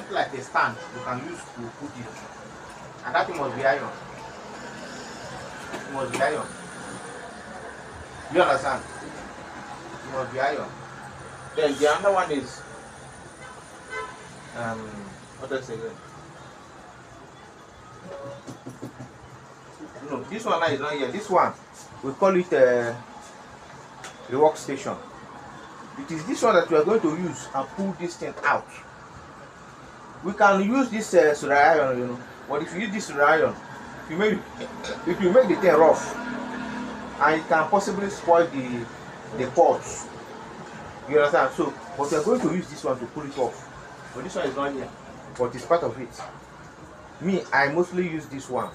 something like a stand you can use to put it, and that thing must be iron. It must be iron. You understand? It must be iron. Then the other one is what else again? No, this one is not here. This one we call it the workstation. It is this one that we are going to use and pull this thing out. We can use this soldering iron, you know, but if you use this soldering iron, if you make the thing rough, and it can possibly spoil the ports. You understand? So, but we are going to use this one to pull it off. But this one is not here, but it's part of it. Me, I mostly use this one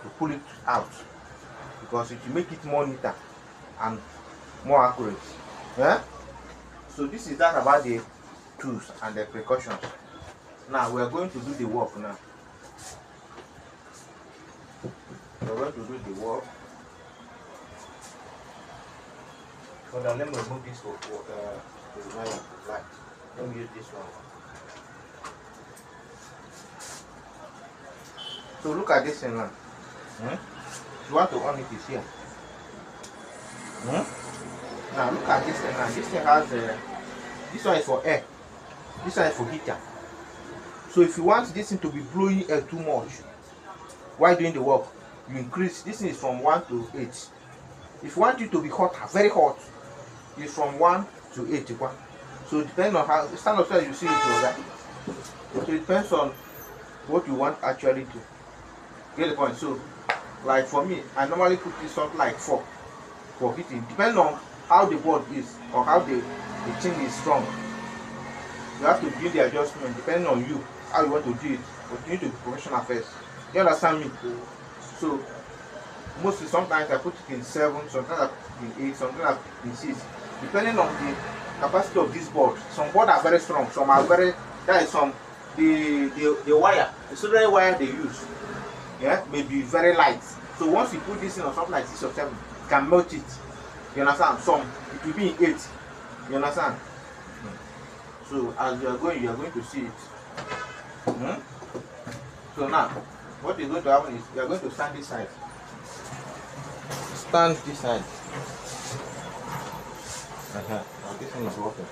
to pull it out because it will make it more neater and more accurate. Yeah. So this is that about the tools and the precautions. Now we are going to do the work now. We are going to do the work. So now let me remove this light. Let me use this one. So look at this thing now. If you want to on it, is here. Now look at this thing now. This thing has this one is for air. This one is for heater. So if you want this thing to be blowing air too much while doing the work, you increase. This thing is from 1 to 8. If you want it to be hot, very hot, it's from 1 to 8. So depending on how stand up you see it over. So it depends on what you want actually to get the point. So like for me, I normally put this something like 4 for heating. Depending on how the board is or how the thing is strong. You have to do the adjustment depending on you, how you want to do it. But you need to be professional first. You understand me? So mostly sometimes I put it in 7, sometimes I put it in 8, sometimes I put it in 6. Depending on the capacity of this board. Some boards are very strong, some are very, that is some, the wire, the soldering wire they use, yeah, may be very light. So once you put this in on something like 6 or 7, you can melt it. You understand? Some, it will be in 8. You understand? So as you are going to see it. So now, what is going to happen is you are going to stand this side. Stand this side. Now this one is working.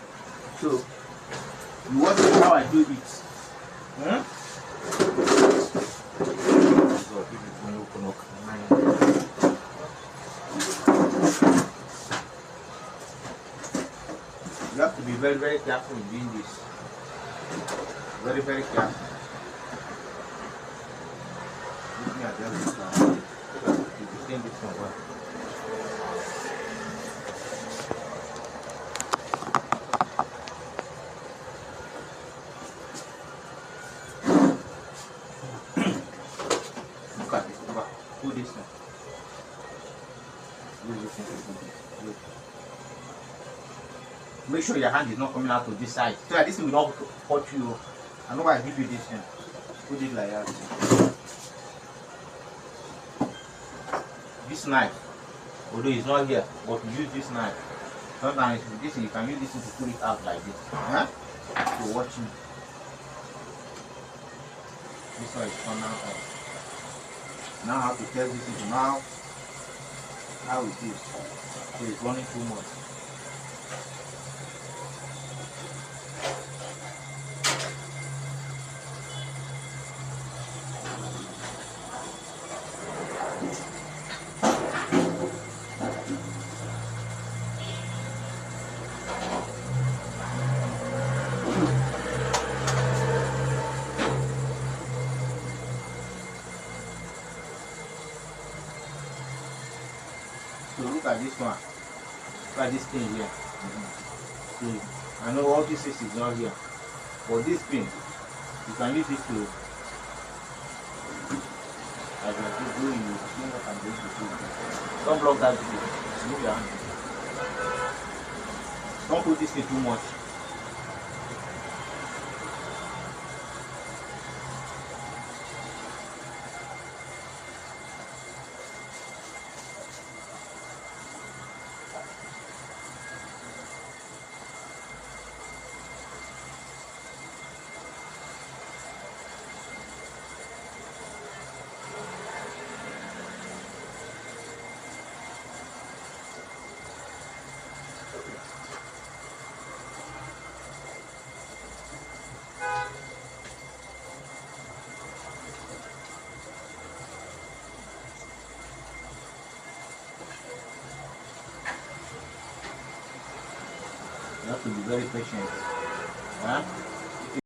So you watch how I do it. So this is when you open up. You have to be very, very careful in doing this. Very, very careful. Let me adjust this one. So that you can extend this one well. Look at this. Pull this one. Use this one. Look. Make sure your hand is not coming out to this side. So that this thing will not hurt you. I know why I give you this thing. Put it like that. This knife, although it's not here, but we use this knife. Sometimes with this you can use this to pull it out like this. So watch me. This one is coming out. Now I have to tell this into now how it is. So it's running too much. So look at this one. Look at this thing here. So I know all this is not here, but this pin you can use it to, like this, do you think I can do it? Don't block that video. Move your hand. Don't put this in too much. You have to be very patient. Huh?